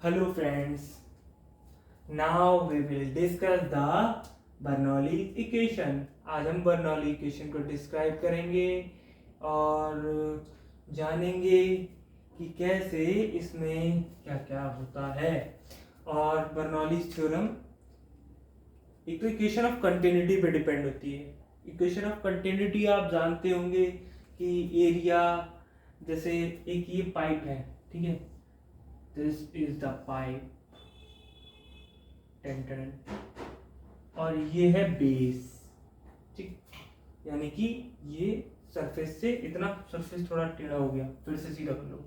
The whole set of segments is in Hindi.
Hello friends, now we will discuss the Bernoulli's equation. आज हम बर्नौली इक्वेशन को डिस्क्राइब करेंगे और जानेंगे कि कैसे इसमें क्या क्या होता है। और बर्नौलीज थ्योरम एक तो इक्वेशन ऑफ कंटिन्यूटी पे डिपेंड होती है। इक्वेशन ऑफ कंटिन्यूटी आप जानते होंगे कि एरिया, जैसे एक ये पाइप है, ठीक है, दिस इज द पाइप और ये है बेस, ठीक, यानी कि ये सरफेस से इतना, सरफेस थोड़ा टेढ़ा हो गया, फिर से सीधा कर लो,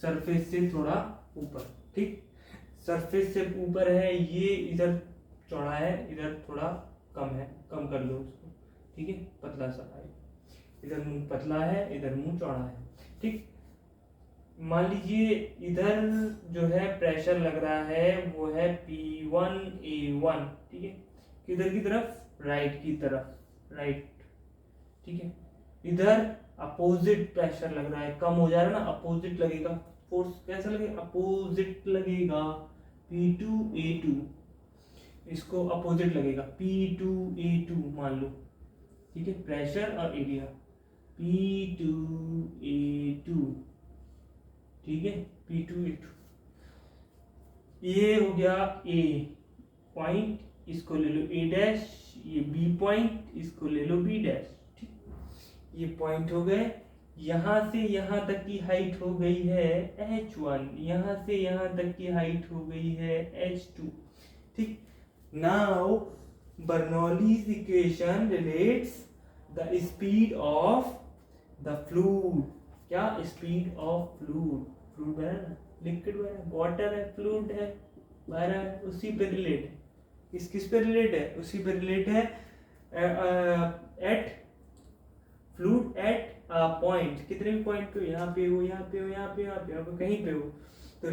सरफेस से थोड़ा ऊपर, ठीक, सरफेस से ऊपर है, ये इधर चौड़ा है, इधर थोड़ा कम है, कम कर लो उसको, ठीक है, पतला सा है, इधर मुंह पतला है, इधर मुंह चौड़ा है, ठीक। मान लीजिए इधर जो है प्रेशर लग रहा है वो है P1A1, ठीक है, किधर की तरफ, राइट की तरफ, राइट, ठीक है। इधर अपोजिट प्रेशर लग रहा है, कम हो जा रहा है ना, अपोजिट लगेगा, फोर्स कैसा लगेगा, अपोजिट लगेगा, P2A2, इसको अपोजिट लगेगा, P2A2 मान लो, ठीक है, प्रेशर और एरिया P2A2, ठीक है, P2A2, ये हो गया A पॉइंट, इसको ले लो A डैश, ये B पॉइंट, इसको ले लो B डैश, ठीक, ये पॉइंट हो गए। यहाँ से यहाँ तक की हाइट हो गई है H1, यहाँ से यहाँ तक की हाइट हो गई है H2, ठीक। Now Bernoulli's equation relates the speed of the fluid, क्या, स्पीड ऑफ फ्लूइड, फ्लूइड बना ना, लिक्विड बना, वाटर है, फ्लूइड है, बना है, उसी पे रिलेट है, किस पे रिलेट है, उसी पे रिलेट है, एट फ्लूइड एट पॉइंट, कितने भी पॉइंट पे, यहाँ पे हो, यहाँ पे हो, यहाँ पे, यहाँ पे, यहाँ पे, कहीं पे हो, तो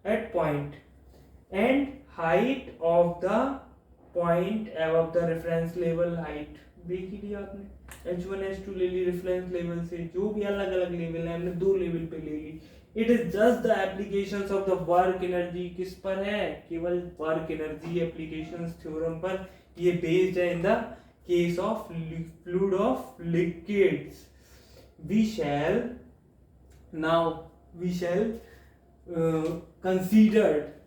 at point and height of the point above the reference level height, देख ही लिया आपने, H1 H2 ले ली रेफरेंस लेवल से, जो भी अलग अलग लेवल है हमने दो लेवल पे ले ली। It is just the applications of the work energy, किस पर है, केवल वर्क एनर्जी एप्लीकेशंस थ्योरम पर ये बेस्ड है। In the case of fluid of liquids we shall now we shall consider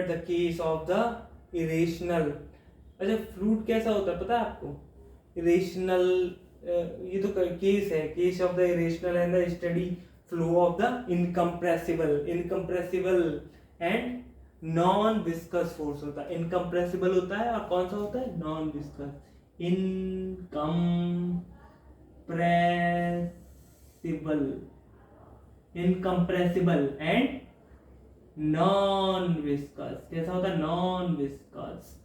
the case of the irrational. अच्छा, फ्लूइड कैसा होता है पता है आपको, इरेशनल, ये तो केस है, case of the irrational and the steady flow of the incompressible and non viscous force होता है। इनकम्प्रेसिबल होता है और कौन सा होता है, non viscous, incompressible and non viscous, कैसा होता है, नॉन विस्कस,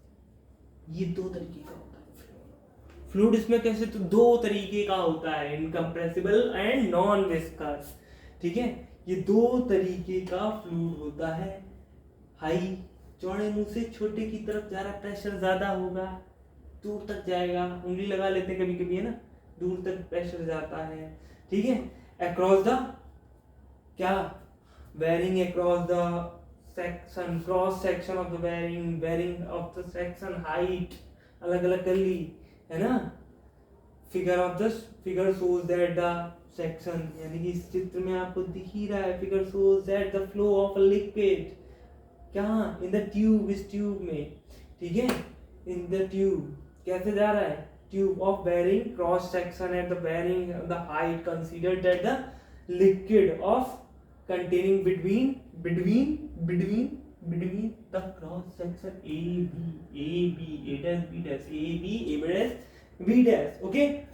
ये दो तरीके का होता है फ्लूइड। इसमें कैसे, तो दो तरीके का होता है, इनकम्प्रेसिबल एंड नॉन विस्कस, ठीक है, ये दो तरीके का फ्लूइड होता है। हाई, चौड़े मुंह से छोटे की तरफ जा रहा, प्रेशर ज्यादा होगा, दूर तक जाएगा, उंगली लगा लेते हैं कभी कभी, है ना, दूर तक प्रेशर जाता है, ठीक है। अक्रॉस द, क्या, bearing across the section, cross section of the bearing of the section height अलग अलग कर ली, है ना। figure shows that the section, यानी कि इस चित्र में आपको दिख ही रहा है, figure shows that the flow of a liquid, क्या, in the tube, इस ट्यूब में, ठीक है, in the tube कैसे जा रहा है, tube of bearing cross section at the bearing the height considered that the liquid of containing between the cross section A dash B dash B dash, okay,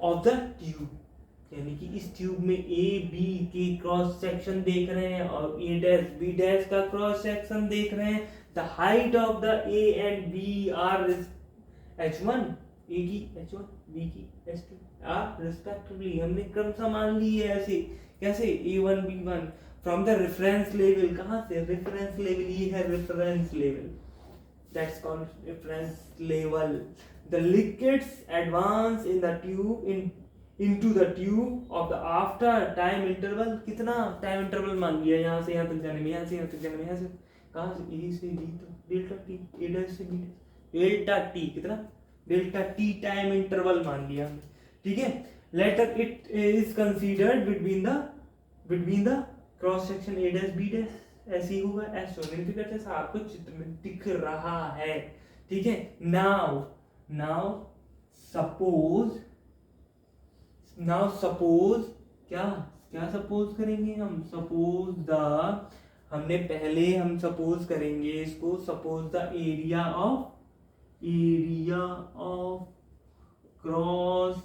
of the tube, यानी कि इस ट्यूब में A B की क्रॉस सेक्शन देख रहे हैं और A dash B dash का क्रॉस सेक्शन देख रहे हैं। the height of the A and B are H1, A की H1, B की H2 are respectively, हमने क्रम मान ली है ऐसे, कैसे, A1 B1 from the reference level, कहाँ से, रेफरेंस लेवल, ये है reference level, that's called reference level. The liquids advance in the tube in into the tube of the after time interval, कितना टाइम इंटरवल मान लिया यहाँ से यहाँ तक जाने में, यहाँ से यहाँ तक जाने में, यहाँ से कहाँ से ए से बी तक डेल्टा टी, ए डैश से बी डैश, डेल्टा टी कितना, डेल्टा टी टाइम इंटरवल मान लिया हमने, ठीक है। Later it is considered between the cross section A dash B dash, ऐसे ही होगा एज शोन इन फिगर, जैसा आपको चित्र में दिख रहा है, ठीक है। नाउ सपोज क्या सपोज करेंगे हम, हम सपोज करेंगे इसको, suppose the area of cross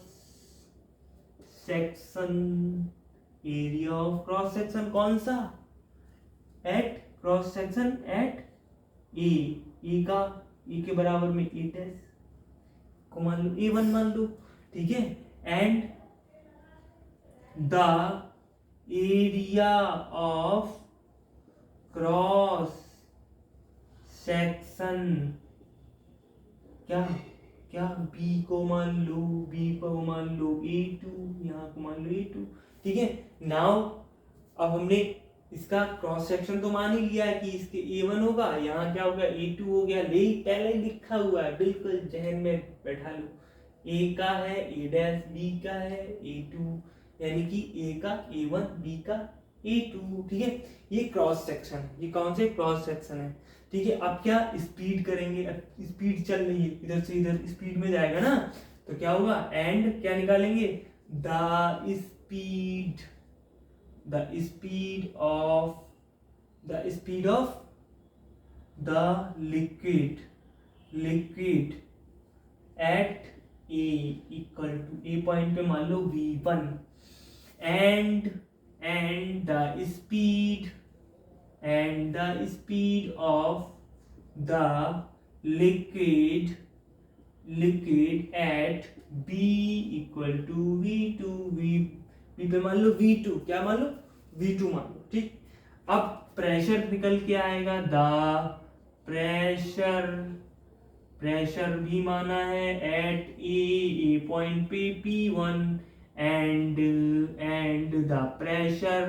section कौन सा, एट क्रॉस सेक्शन एट ए के बराबर में ए डैश को मान लो A1 मान लो, ठीक है। And the area of cross section क्या B को मान लो A2, यहाँ को मान लो A2, ठीक है। नाउ अब हमने इसका क्रॉस सेक्शन तो मान ही लिया है कि इसके A1 होगा, यहाँ क्या होगा A2 हो गया, ले पहले लिखा हुआ है, बिल्कुल जहन में बैठा लो, A का है A डैश, B का है A2, यानी कि A का A1 B का A2, ठीक है। ये क्रॉस सेक्शन, ये कौन से क्रॉस सेक्शन है, ठीक है। अब क्या स्पीड करेंगे, अब स्पीड चल रही है, इधर से इधर स्पीड में जाएगा ना, तो क्या होगा, एंड क्या निकालेंगे, the speed of the liquid at A equal to, A point पे मान लो v1, and the speed of the liquid at b equal to v2, v पे मान लो v2, क्या मान लो v2 मान लो, ठीक। अब प्रेशर निकल के आएगा, द प्रेशर भी माना है एट ए पॉइंट पे P1, and the pressure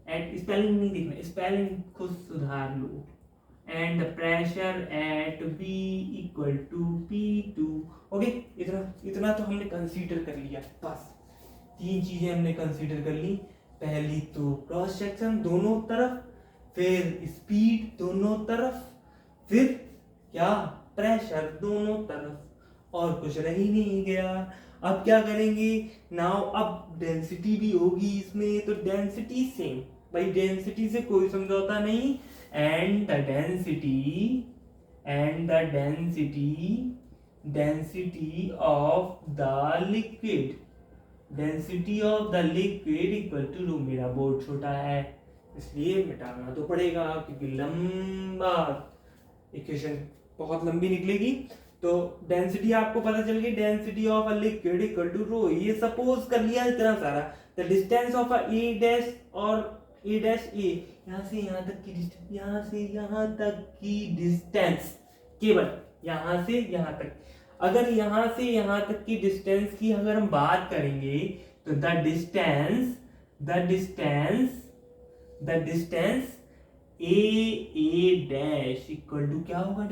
at, spelling नहीं देखना, स्पेलिंग खुद सुधार लो, and the pressure at B equal to P2, okay. इतना तो हमने कंसीडर कर लिया, बस 3 चीजें हमने कंसीडर कर ली, पहली तो क्रॉस सेक्शन दोनों तरफ, फिर स्पीड दोनों तरफ, फिर क्या, प्रेशर दोनों तरफ, और कुछ रह ही नहीं गया। अब क्या करेंगे, नाउ अब डेंसिटी भी होगी इसमें, तो डेंसिटी सेम, भाई डेंसिटी से कोई समझौता नहीं, and the density of the liquid equal to rho, मेरा बोर्ड छोटा है इसलिए मिटाना तो पड़ेगा, क्योंकि लंबा इक्वेशन बहुत लंबी निकलेगी। तो डेंसिटी आपको पता चल गई, density of a liquid equal to rho, ये सपोज कर लिया इतना सारा। The distance of a A dash और ए डैश ए, यहाँ से यहाँ तक की डिस्टेंस, यहाँ से यहाँ तक की डिस्टेंस, केवल यहाँ से यहाँ तक, अगर यहाँ से यहाँ तक की डिस्टेंस की अगर हम बात करेंगे, तो the distance A dash equal to क्या होगा,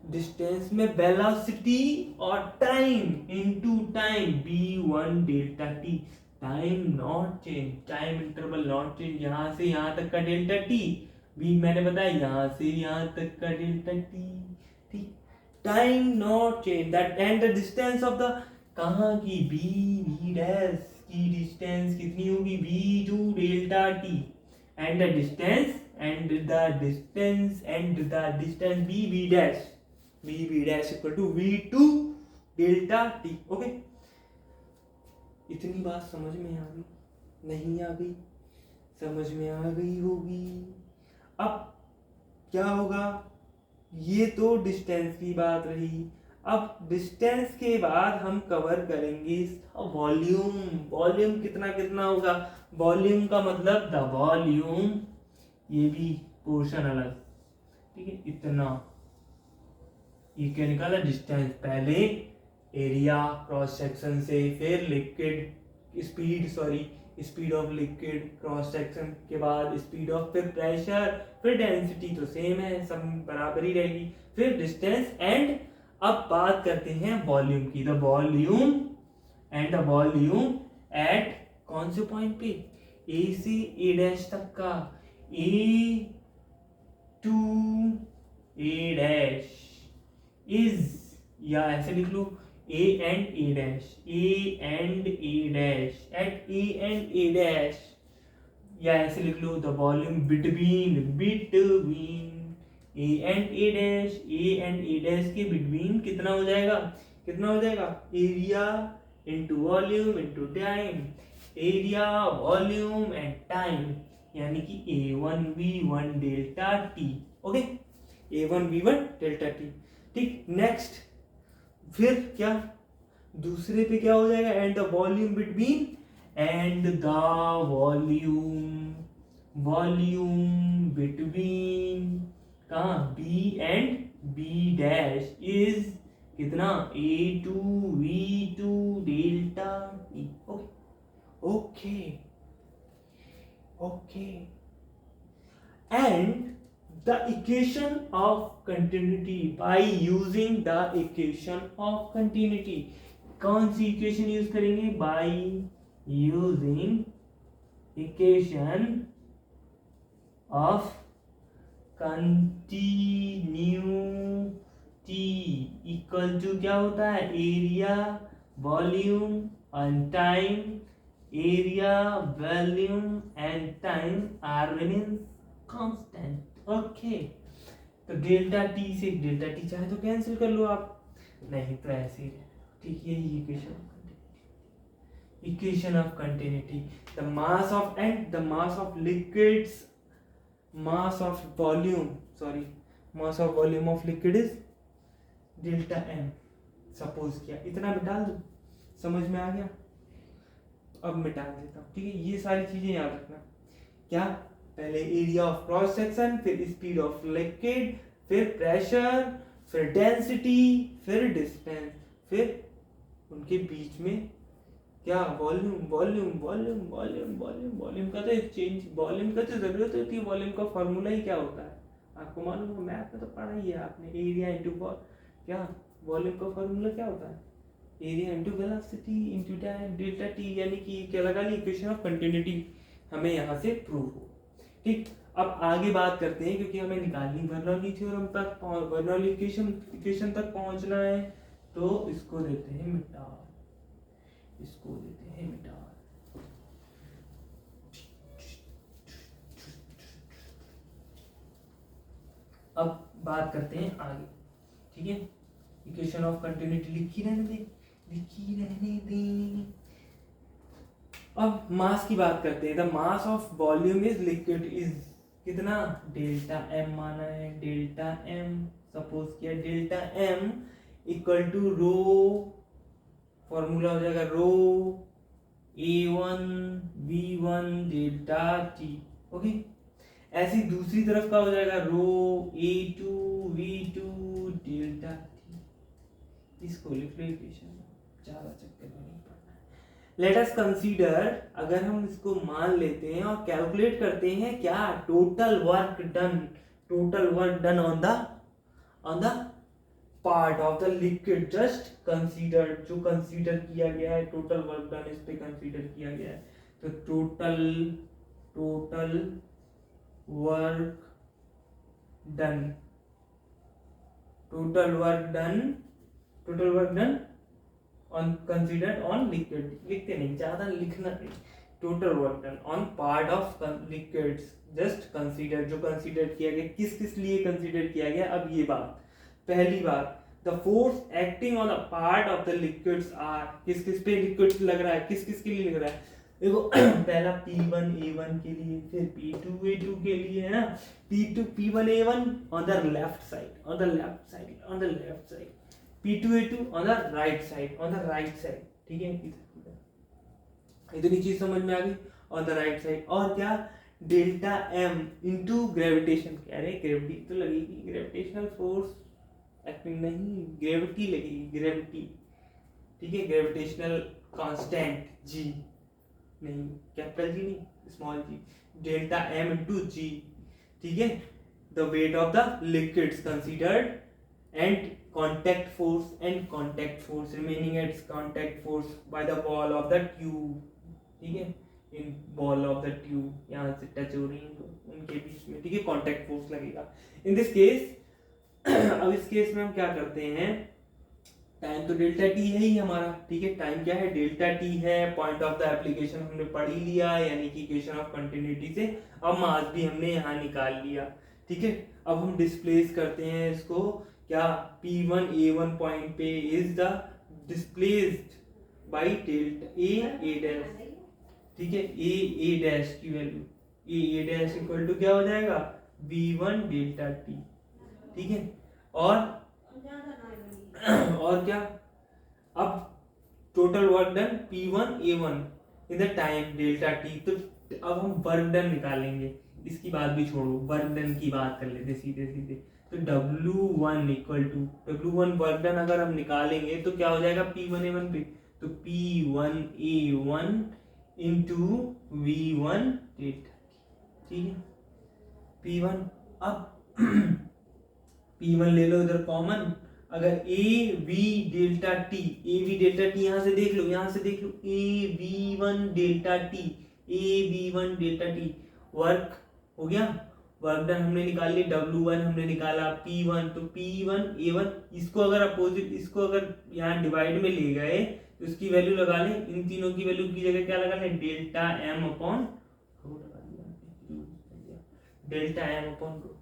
डिस्टेंस में वेलोसिटी और time into time, v1 delta T, time not change, time interval not change, यहाँ से यहाँ तक का डेल्टा टी, भी मैंने बताया यहाँ से यहाँ तक का डेल्टा टी, ठीक, time not change, that and the distance of the, कहाँ की b डैश की डिस्टेंस कितनी होगी, v2 delta T, and the distance b dash equal to v2 delta T, okay. इतनी बात समझ में आ गई, नहीं आ गई, समझ में आ गई होगी। अब क्या होगा, ये तो डिस्टेंस की बात रही, अब डिस्टेंस के बाद हम कवर करेंगे वॉल्यूम कितना होगा, वॉल्यूम का मतलब द वॉल्यूम, ये भी पोर्शन अलग, ठीक है, इतना, ये क्या निकाला डिस्टेंस, पहले एरिया क्रॉस सेक्शन से, फिर liquid speed of liquid cross section के बाद स्पीड ऑफ, फिर प्रेशर, फिर डेंसिटी तो सेम है, सब बराबर ही रहेगी, फिर डिस्टेंस एंड अब बात करते हैं वॉल्यूम की। द वॉल्यूम एट कौन से पॉइंट पे, ए से ए डैश तक का, A to A dash is, या ऐसे लिख लो A and A dash, A and A dash at A and A dash, या ऐसे लिख लो the volume between A and A dash, A and A dash के बिटवीन कितना हो जाएगा, area into volume into time, area volume and time, यानी कि A1V1 delta T. Okay, A1V1 delta T. ठीक, नेक्स्ट फिर क्या, दूसरे पे क्या हो जाएगा, and the volume between, and the volume between कहाँ, B and B dash is कितना, A2V2 delta T. Okay and the equation of continuity, by using the equation of continuity, कौन सी इक्वेशन यूज करेंगे, by using equation of continuity equal to क्या होता है, area volume and time, area volume and time are remain constant. Okay, तो डेल्टा टी से डेल्टा टी चाहे तो कैंसिल कर लो आप, नहीं तो ऐसे ही, ठीक, यही equation of continuity. The mass of liquids, mass of volume of liquid is delta M. Suppose किया, इतना मिटा दो, समझ में आ गया, अब मिटा देता हूँ, ठीक है। ये सारी चीजें याद रखना, क्या, पहले एरिया ऑफ क्रॉस सेक्शन, फिर स्पीड ऑफ लिक्विड, फिर प्रेशर, फिर डेंसिटी, फिर डिस्टेंस, फिर उनके बीच में क्या, वॉल्यूम का तो एक्सचेंज, वॉल्यूम का तो जरूरत होती है, वॉल्यूम का फॉर्मूला ही क्या होता है आपको मालूम है, मैथ में तो पढ़ा ही है आपने, एरिया इंटू क्या, वॉल्यूम का फॉर्मूला क्या होता है, area into velocity into time delta T, यानी कि क्या लगा ली, इक्वेशन ऑफ कंटिन्यूटी हमें यहाँ से प्रूव हो। ठीक, अब आगे बात करते हैं, क्योंकि हमें निकालनी बर्नौली थ्योरम तक, बर्नौली इक्वेशन तक पहुंचना है, तो इसको देते हैं मिटा, अब बात करते हैं आगे, ठीक है। इक्वेशन ऑफ कंटिन्यूटी लिखी रहने दे। अब मास की बात करते हैं। The mass of volume is liquid is कितना, डेल्टा एम माना है, डेल्टा एम सपोज किया, delta M equal to rho, formula हो जाएगा रो A1V1 डेल्टा टी। ओके, ऐसी दूसरी तरफ का हो जाएगा रो A2V2 डेल्टा टी। इसको लिख लो इक्वेशन, ज्यादा चक्कर में नहीं पड़ना है। लेट अस कंसीडर, अगर हम इसको मान लेते हैं और कैलकुलेट करते हैं क्या, total work done on the part of the liquid, just consider, जो कंसीडर किया गया है, टोटल वर्क डन इस पे कंसीडर किया गया है, तो total work done on considered on liquid, लिखते नहीं, ज्यादा लिखना नहीं, total work done on part of liquids, just consider, जो कंसीडर किया गया, किस लिए कंसीडर किया गया। अब ये बात, पहली बात, the force acting on the part of the liquids are, किस पे लिक्विड लग रहा है, किस के लिए लग रहा है, देखो पहला P1A1 के लिए, फिर P2A2 के लिए, है ना, P1A1 on the left side, P2A2 on the right side, ठीक है, इतनी चीज समझ में आ गई, ऑन द राइट साइड। और क्या, डेल्टा एम इंटू ग्रेविटेशन, कह रहे ग्रेविटी तो लगेगी, ग्रेविटेशनल फोर्स एक्टिंग नहीं, ग्रेविटी लगेगी, ठीक है, ग्रेविटेशनल कांस्टेंट जी, नहीं कैपिटल जी नहीं, स्मॉल जी, डेल्टा एम इंटू जी, ठीक है, the weight of the liquids considered and contact force remaining at contact force by the wall of the tube, ठीक है, इन बॉल ऑफ द ट्यूब यहाँ से टच हो रही है तो उनके बीच में, ठीक है, कांटेक्ट फोर्स लगेगा इन दिस केस। अब इस केस में हम क्या करते हैं, टाइम तो डेल्टा टी है ही हमारा, ठीक है, टाइम क्या है, डेल्टा टी है, पॉइंट ऑफ द एप्लीकेशन हमने पढ़ ही लिया, यानी कि इक्वेशन ऑफ कंटिन्यूटी से, अब मास भी हमने यहाँ निकाल लिया, ठीक है। अब हम डिस्प्लेस करते हैं इसको, क्या P1 A1 पॉइंट पे is the displaced by delta A dash, ठीक है, A डैश की value A dash equal to क्या हो जाएगा, V1 डेल्टा टी, ठीक है, और क्या, अब total work done P1 A1 in the time delta T, तो अब हम वर्क डन निकालेंगे, इसकी बात भी छोड़ो, वर्क डन की बात कर लेते सीधे सीधे, तो W1 equal to W1 work done अगर हम निकालेंगे तो क्या हो जाएगा P1 A1 पे, तो P1 A1 into V1 delta, ठीक है, P1, अब P1 ले लो इधर कॉमन, अगर A V delta T, A V delta T यहाँ से देख लो, A V1 delta T, A V1 delta T, work हो गया, वर्क डन हमने निकाल ली, W1 हमने निकाला, P1, तो P1 A1, इसको अगर अपोजिट, इसको अगर यहाँ डिवाइड में ले गए तो इसकी वैल्यू लगा लें, इन तीनों की वैल्यू की जगह क्या लगा लें, डेल्टा एम अपॉन रो लगा दिया, डेल्टा एम अपॉन रो,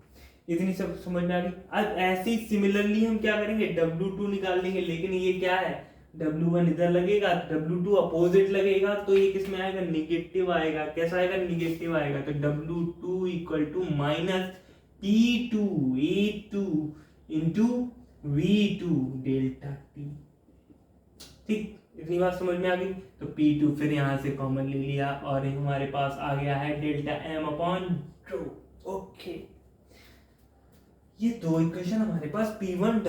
इतनी सब समझ में आ गई। अब ऐसे ही सिमिलरली हम क्या करेंगे, W2 निकाल लेंगे, लेकिन ये क्या है, W1 इधर लगेगा, W2 अपोजिट लगेगा, तो ये किस में आएगा, निगेटिव आएगा, कैसा आएगा, निगेटिव आएगा, तो W2 equal to minus P2 A2 into V2 delta T, ठीक, इतनी बात समझ में आ गई। तो P2 फिर यहाँ से कॉमन ले लिया और हमारे पास आ गया है delta M upon rho, okay. ये दो इक्वेशन हमारे पास W1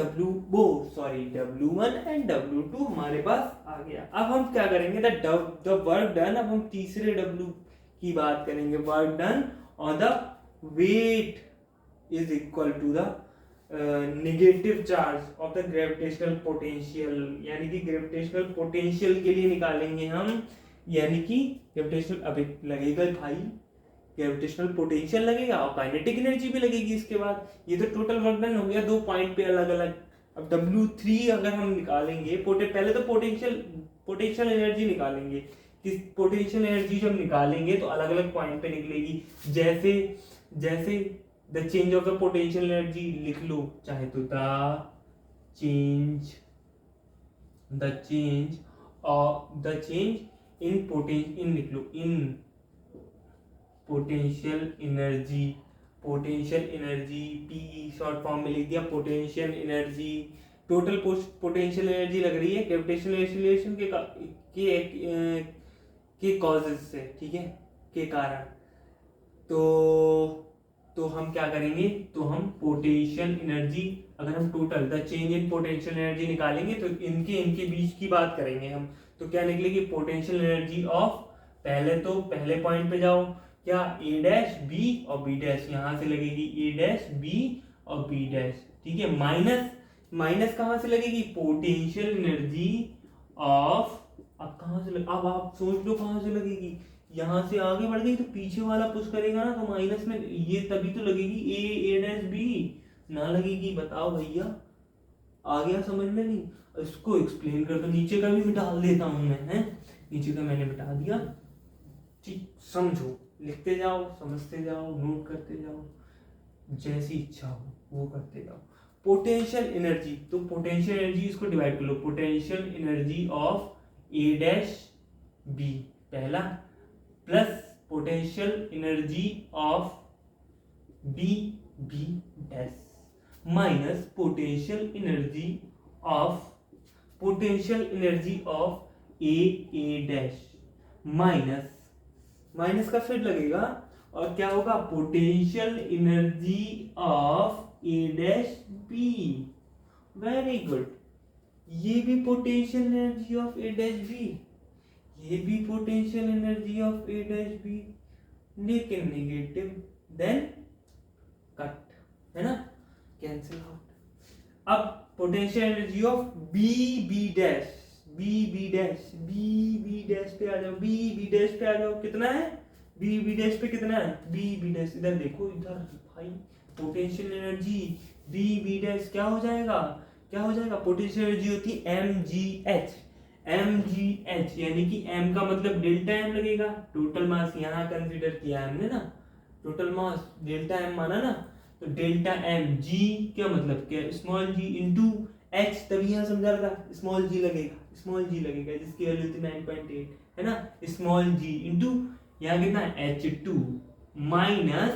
एंड W2 हमारे पास आ गया। अब हम क्या करेंगे, द वर्क डन, अब हम तीसरे W की बात करेंगे, work done on the weight is equal to the negative charge of the gravitational potential, यानी कि ग्रेविटेशनल पोटेंशियल के लिए निकालेंगे हम, यानी कि ग्रेविटेशनल, अभी लगेगा भाई ग्रेविटेशनल पोटेंशियल लगेगा और काइनेटिक एनर्जी भी लगेगी इसके बाद, ये तो टोटल वर्क डन हो गया, दो पॉइंट पे अलग अलग। अब W3 अगर हम निकालेंगे, पहले तो पोटेंशियल एनर्जी निकालेंगे, किस पोटेंशियल एनर्जी जब निकालेंगे तो अलग अलग पॉइंट पे निकलेगी, जैसे the change of the potential energy लिख लो, चाहे तो द चेंज इन लिख लो, in potential energy P short form में लिख दिया, potential energy, total potential energy लग रही है ग्रेविटेशनल एक्सीलरेशन के कॉजेज से, ठीक है, के कारण। तो हम क्या करेंगे, तो हम पोटेंशियल एनर्जी, अगर हम total the change in potential energy निकालेंगे तो इनके बीच की बात करेंगे हम, तो क्या निकलेगी, पोटेंशियल एनर्जी ऑफ, पहले पॉइंट पे जाओ, क्या A डैश B और B डैश, यहां से लगेगी A डैश B और B डैश, ठीक है, माइनस कहां से लगेगी, पोटेंशियल एनर्जी ऑफ, अब कहां से अब आप सोच लो कहां से लगेगी, यहां से आगे बढ़ गई तो पीछे वाला पुश करेगा ना, तो माइनस में ये तभी तो लगेगी A डैश B, ना लगेगी, बताओ भैया, आ गया समझ में, नहीं इसको एक्सप्लेन कर दो, नीचे का भी मिटा देता हूं मैं, है नीचे का मैंने मिटा दिया, ठीक, समझो, लिखते जाओ, समझते जाओ, नोट करते जाओ, जैसी इच्छा हो वो करते जाओ। पोटेंशियल एनर्जी, तो पोटेंशियल एनर्जी इसको डिवाइड कर लो, potential energy of A dash B पहला, plus potential energy of B dash, minus potential energy of A dash, minus का फिर लगेगा, और क्या होगा, potential energy of A dash B, very good, ये भी potential energy of A dash B, ये भी potential energy of A dash B, लेकिन नेगेटिव, देन कट, है ना, कैंसिल आउट। अब potential energy of B B dash, B B dash, B B dash पे आ जाओ, बी बी डैश पे आ जाओ, कितना है बी बी डैश पे, कितना है बी बी डैश, इधर देखो इधर भाई, potential energy B B dash क्या हो जाएगा, क्या हो जाएगा, पोटेंशियल एनर्जी होती है M G H, M G H, यानी कि एम का मतलब डेल्टा एम लगेगा, टोटल मास यहाँ कंसीडर किया हमने ना, टोटल मास डेल्टा एम माना ना, तो डेल्टा एम जी क्या मतलब क्या, स्मॉल जी इंटू एच, तभी यहाँ समझा रहा था, स्मॉल जी लगेगा, स्मॉल जी लगेगा, जिसकी वैल्यू थी 9.8, है ना, स्मॉल जी इंटू यहाँ कितना H2 माइनस,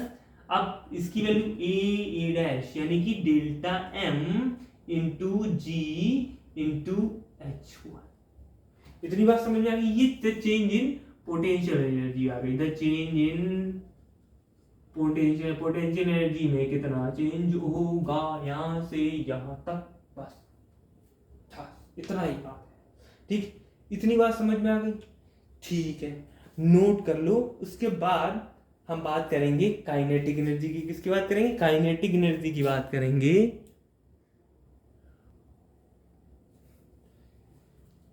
अब इसकी वैल्यू ए डैश, यानी कि delta M into G into H हुआ। इतनी बात समझ में आ गई, ये the change in potential energy आ गई, the change in potential energy में कितना चेंज होगा यहाँ से यहाँ तक, बस इतना ही बात है, ठीक, इतनी बात समझ में आ गई, ठीक है, नोट कर लो। उसके बाद हम बात करेंगे काइनेटिक एनर्जी की, किसकी बात करेंगे, काइनेटिक एनर्जी की बात करेंगे।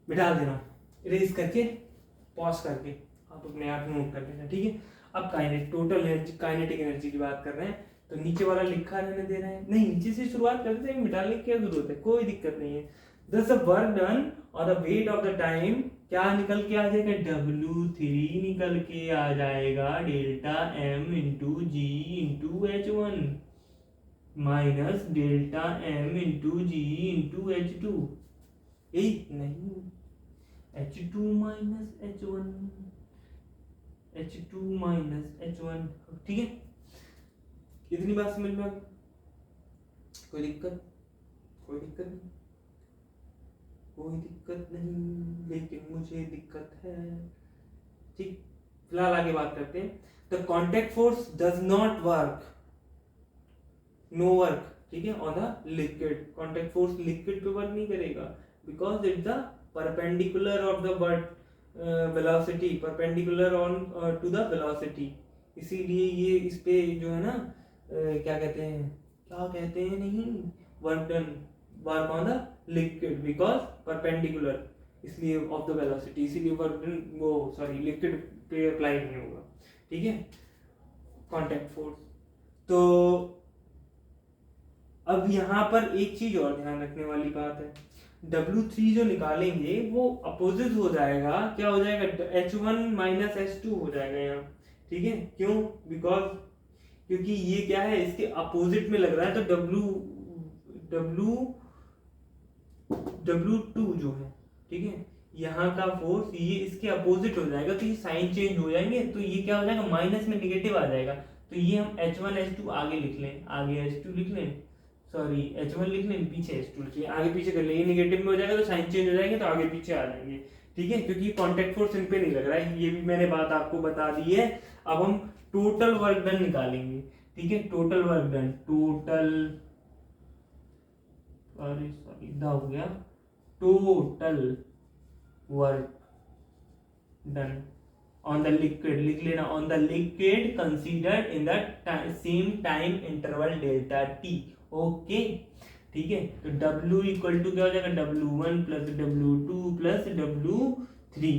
बिठा देना, इरेज करके पॉज करके आप अपने आप नोट कर लेना, ठीक है। अब टोटल एनर्जी, काइनेटिक एनर्जी की बात कर रहे हैं, तो नीचे वाला लिखा रहने दे रहे हैं, नहीं नीचे से शुरुआत करते हैं, मिटाने की क्या जरूरत है, कोई दिक्कत नहीं है। Thus the work done or the weight of the time क्या निकल के आ जाएगा, W3 निकल के आ जाएगा, delta M into G into H1 minus delta M into G into H2, नहीं H2 minus H1, H2 minus H1, ठीक है, इतनी बात समझ में आ गई, कोई दिक्कत, कोई दिक्कत नहीं, कोई दिक्कत नहीं, लेकिन मुझे दिक्कत है, ठीक। फिलहाल आगे बात करते हैं। The contact force does not work, no work, ठीक है, on the liquid, contact force liquid पे वर्क नहीं करेगा, because it's the perpendicular of the velocity, perpendicular on to the velocity, इसीलिए ये इस पे जो है ना क्या कहते हैं नहीं, work done, work on the liquid because perpendicular, इसलिए ऑफ द वेलोसिटी, इसीलिए वर्क वो सॉरी लिक्विड पे अप्लाई नहीं होगा, ठीक है, कांटेक्ट फोर्स। तो अब यहाँ पर एक चीज और ध्यान रखने वाली बात है, W3 जो निकालेंगे वो अपोजिट हो जाएगा, क्या हो जाएगा, H1 माइनस H2 हो जाएगा यहाँ, ठीक है, क्यों, बिकॉज क्योंकि ये क्या है, इसके अपोजिट में लग रहा है, तो W2 जो है, ठीक है, यहाँ का फोर्स ये इसके अपोजिट हो जाएगा, तो ये साइन चेंज हो जाएंगे, तो ये क्या हो जाएगा, माइनस में निगेटिव आ जाएगा, तो ये हम H1 H2 आगे लिख लें, आगे H2 लिख लें, सॉरी H1 लिख लें, पीछे H2 लिख लें, आगे पीछे कर लें, ये निगेटिव में हो जाएगा तो साइन चेंज हो जाएंगे, तो आगे पीछे आ जाएंगे, ठीक है, क्योंकि कॉन्टैक्ट फोर्स इन पे नहीं लग रहा है, ये भी मैंने बात आपको बता दी है। अब हम टोटल वर्क डन निकालेंगे, ठीक है, टोटल वर्क डन, टोटल हो गया, total work done on the liquid, लिख लेना, on the liquid considered in the same time interval delta T, okay, ठीक है, तो W इक्वल टू क्या हो जाएगा, W1 plus W2 plus W3,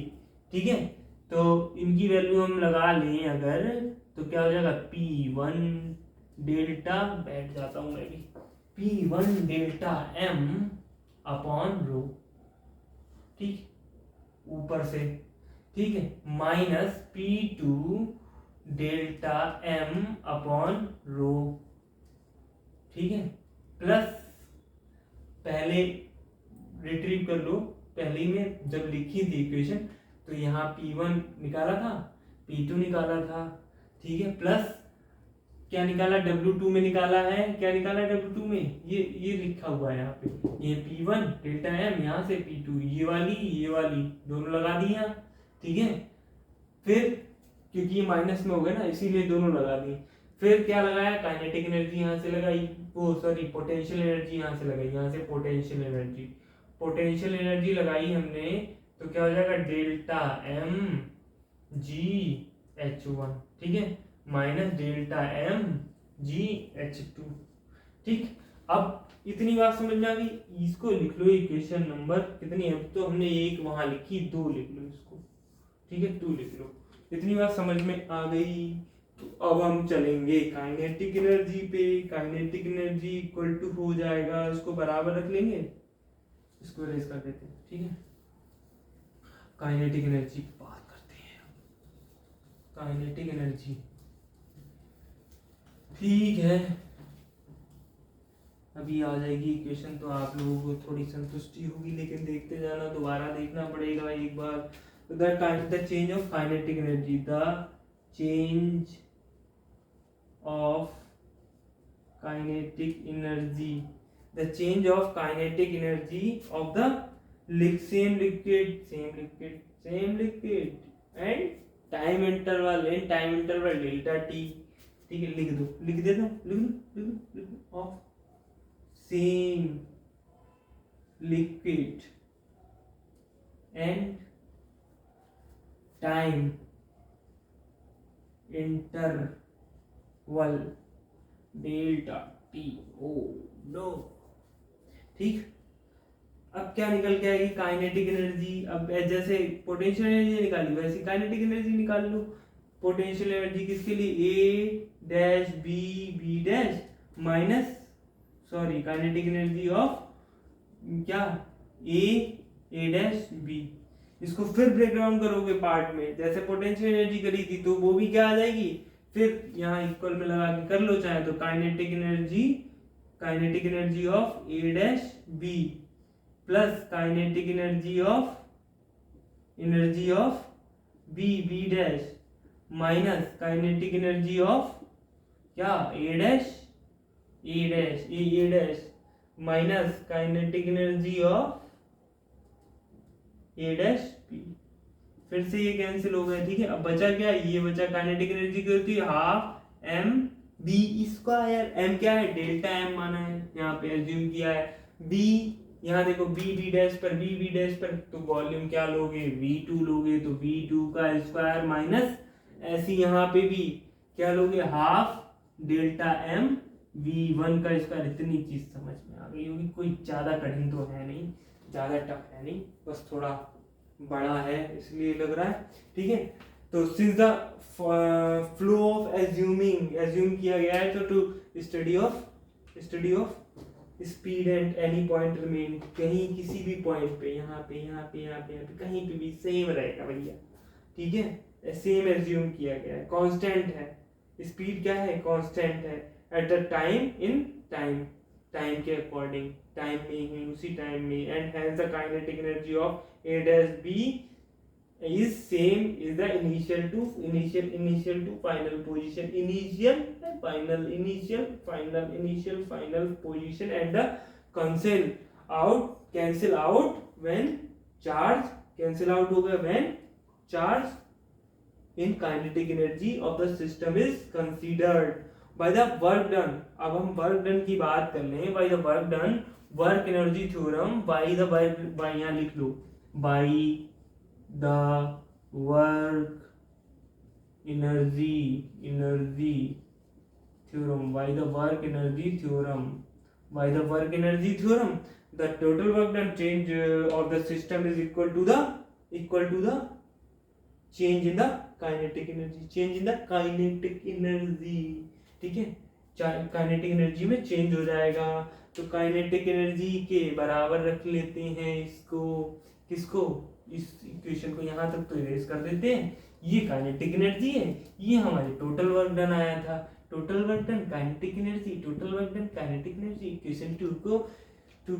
ठीक है, तो इनकी वैल्यू हम लगा लें अगर, तो क्या हो जाएगा, P1 डेल्टा, बैठ जाता हूं मैं भी, P1 डेल्टा M अपॉन रो, ठीक, ऊपर से, ठीक है, minus P2 delta M upon रो, ठीक है, प्लस पहले रिट्रीव कर लो, पहले में जब लिखी थी इक्वेशन तो यहाँ P1 निकाला था, P2 निकाला था, ठीक है, प्लस क्या निकाला, W2 में निकाला है, क्या निकाला W2 में, ये लिखा हुआ है यहाँ पे, ये P1 डेल्टा M, यहाँ से P2, ये वाली दोनों लगा दी यहाँ, ठीक है, फिर क्योंकि ये माइनस में हो गया ना, इसीलिए दोनों लगा दी, फिर क्या लगाया, काइनेटिक एनर्जी यहाँ से लगाई, वो सॉरी पोटेंशियल एनर्जी यहाँ से लगाई, यहाँ से पोटेंशियल पोटेंशियल एनर्जी लगाई हमने तो क्या हो जाएगा डेल्टा एम जी H1, ठीक है, minus delta M G H2। ठीक, अब इतनी बात समझ में आ गई, इसको लिख लो इक्वेशन नंबर कितनी है, तो हमने एक वहां लिखी, 2 लिख लो इसको, ठीक है, 2 लिख लो। इतनी बात समझ में आ गई, तो अब हम चलेंगे काइनेटिक एनर्जी पे। काइनेटिक एनर्जी इक्वल टू हो जाएगा, इसको बराबर रख लेंगे, इसको रेज कर देते हैं, ठीक है। काइनेटिक एनर्जी की बात करते हैं, काइनेटिक एनर्जी, ठीक है, अभी आ जाएगी इक्वेशन तो आप लोगों को थोड़ी संतुष्टि होगी, लेकिन देखते जाना, दोबारा देखना पड़ेगा एक बार। The change of kinetic energy, the change of kinetic energy, the change of kinetic energy of the same liquid and time interval delta T, ठीक है, लिख दो, लिख दे दो, लिख दो of same liquid and time interval delta T. Oh no, ठीक, अब क्या निकल के आएगी काइनेटिक एनर्जी। अब जैसे पोटेंशियल एनर्जी निकाली वैसे काइनेटिक एनर्जी निकाल लो। पोटेंशियल एनर्जी किसके लिए, A dash B dash minus, sorry, kinetic energy of क्या, ए डैश बी। इसको फिर ब्रेक डाउन करोगे पार्ट में, जैसे पोटेंशियल एनर्जी करी थी तो वो भी क्या आ जाएगी, फिर यहाँ इक्वल में लगा के कर लो चाहे तो, kinetic energy of A dash B plus kinetic energy of B dash minus kinetic energy of क्या, A dash minus kinetic energy of A dash B. फिर से ये कैंसिल हो गया, ठीक है। अब बचा क्या, ये बचा काइनेटिक एनर्जी की होती है half M v square. M क्या है, डेल्टा एम माना है, यहाँ पे एज्यूम किया है। बी, यहाँ देखो बी डैश पर तो वॉल्यूम क्या लोगे, V2 लोगे, तो V2 का स्क्वायर माइनस ऐसी यहाँ पे भी क्या लोगे, हाफ डेल्टा एम V1 का स्क्वायर। इतनी चीज समझ में आ गई होगी, कोई ज्यादा कठिन तो है नहीं, ज्यादा टफ है नहीं, बस थोड़ा बड़ा है इसलिए लग रहा है, ठीक है। तो since the flow of assume किया गया है, तो to study of speed and any point remain, कहीं किसी भी पॉइंट पे, यहाँ पे कहीं पे भी सेम रहेगा भैया, ठीक है, सेम एज्यूम किया गया है, कांस्टेंट है, स्पीड क्या है, कांस्टेंट है at the time, in time के अकॉर्डिंग, टाइम में ही, उसी टाइम में, and hence the kinetic energy of A dash B is same is the initial to final position, initial final position, and the cancel out when charge, cancel out होगा when charge in kinetic energy of the system is considered by the work done। अब हम work done की बात कर लें, by the work done, work energy theorem, by यहाँ लिख लो, by the work energy theorem, by the work energy theorem, the total work done change of the system is equal to the change in the kinetic energy, ठीक है। काइनेटिक एनर्जी में चेंज हो जाएगा, तो काइनेटिक एनर्जी के बराबर रख लेते हैं इसको, किसको, इस इक्वेशन को यहाँ तक तो इरेज कर देते हैं। ये काइनेटिक एनर्जी है, ये हमारे टोटल वर्क डन आया था, total work done kinetic energy, equation 2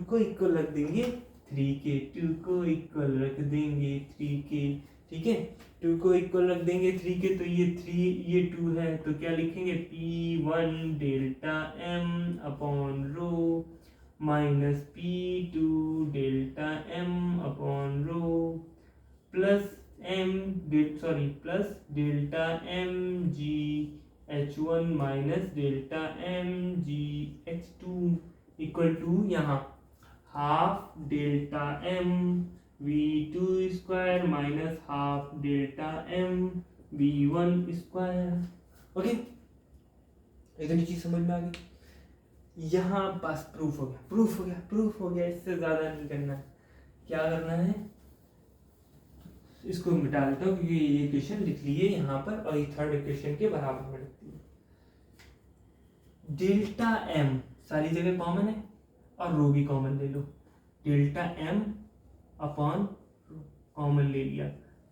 को इक्वल रख देंगे 3 के, 2 को इक्वल रख देंगे 3 के, ठीक है, 2 को इक्वल रख देंगे 3 के, तो ये 3 ये 2 है, तो क्या लिखेंगे, P1 delta m upon rho minus P2 delta m upon rho plus delta m g h1 minus delta m g h2 equal to यहाँ half delta M V2 square minus half delta M V1 square. Okay, इतनी चीज समझ में आ गई। यहाँ बस प्रूफ हो गया, प्रूफ हो गया, प्रूफ हो गया, इससे ज्यादा नहीं करना है। क्या करना है, इसको मिटा देता हूँ क्योंकि ये इक्वेशन लिख लिए यहाँ पर और ये थर्ड इक्वेशन के बराबर में लिखती है। डेल्टा एम सारी जगह कॉमन है और रो भी कॉमन ले लो। डेल्टा एम अपॉन कॉमन ले लिया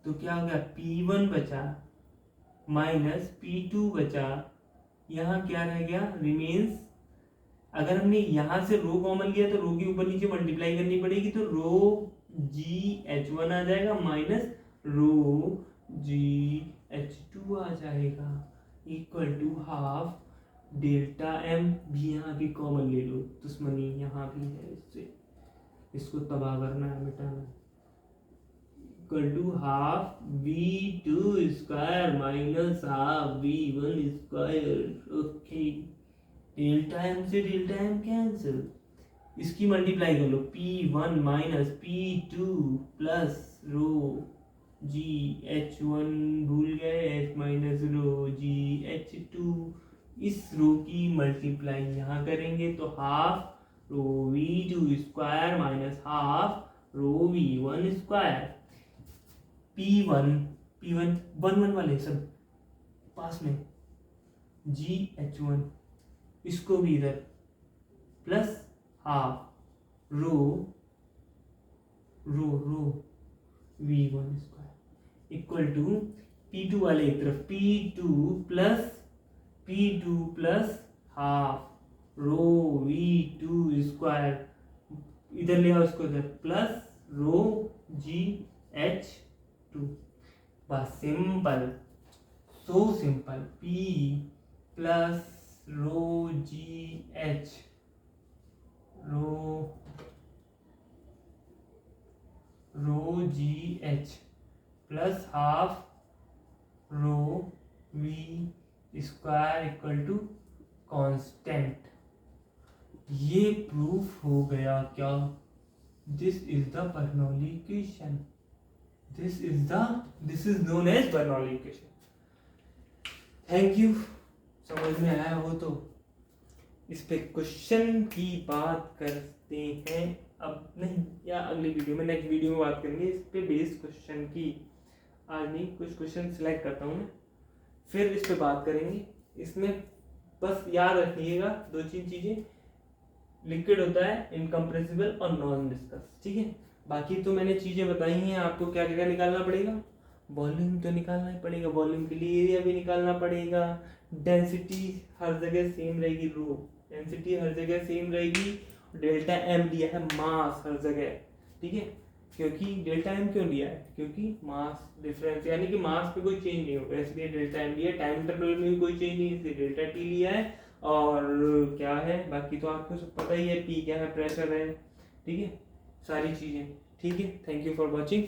तो क्या हो गया, P1 बचा माइनस P2 बचा, यहाँ क्या रह गया, रिमेन्स। अगर हमने यहाँ से रो कॉमन लिया तो रो के ऊपर नीचे मल्टीप्लाई करनी पड़ेगी, तो रो GH1 आ जाएगा माइनस रो GH2 आ जाएगा, equal to half delta M. भी यहाँ की कॉमन ले लो, दुश्मनी यहाँ भी है, इससे इसको तबाह करना है, मिटाना है। Equal to half V2 square minus half V1 square. Okay, delta M से डेल्टा एम कैंसिल, इसकी मल्टीप्लाई कर लो, P1 माइनस P2 प्लस रो GH1 भूल गए, H माइनस रो GH2। इस रो की मल्टीप्लाई यहाँ करेंगे तो half rho V2 square minus half rho V1 square. P1 1 वाले सब पास में, GH1 इसको भी इधर plus half rho V1 square equal to P2 वाले एक तरफ P2 प्लस हाफ रो V2 स्क्वायर, इधर ले आओ इसको इधर, प्लस रो GH2। बस simple, so simple. P plus rho GH rho GH plus half rho V square equal to constant. ये प्रूफ हो गया क्या, this is the Bernoulli equation, this is known as Bernoulli equation. Thank you, समझ में आया हो तो इस पे क्वेश्चन की बात करते हैं अब, नहीं या अगली वीडियो में, नेक्स्ट वीडियो में बात करेंगे इस पे बेस्ड क्वेश्चन की। आज नहीं, कुछ क्वेश्चन सिलेक्ट करता हूँ मैं, फिर इस पे बात करेंगे। इसमें बस याद रखिएगा दो तीन चीजें, लिक्विड होता है इनकम्प्रेसिबल और नॉन डिस्कस, ठीक है। बाकी तो मैंने चीजें बताई हैं, आपको क्या क्या निकालना पड़ेगा, वॉल्यूम तो निकालना ही पड़ेगा, वॉल्यूम के लिए एरिया भी निकालना पड़ेगा, डेंसिटी हर जगह सेम रहेगी, रो डेंसिटी हर जगह सेम रहेगी, डेल्टा एम दिया है मास हर जगह, ठीक है। क्योंकि डेल्टा एम क्यों लिया है, क्योंकि मास डिफरेंस, यानी कि मास पे कोई चेंज नहीं होगा, इसलिए डेल्टा एम लिया है। टाइम इंटरवल में भी कोई चेंज नहीं, इसलिए डेल्टा टी लिया है। और क्या है बाकी तो आपको सब पता ही है, पी क्या है, प्रेशर है, ठीक है, सारी चीजें, ठीक है। Thank you for watching.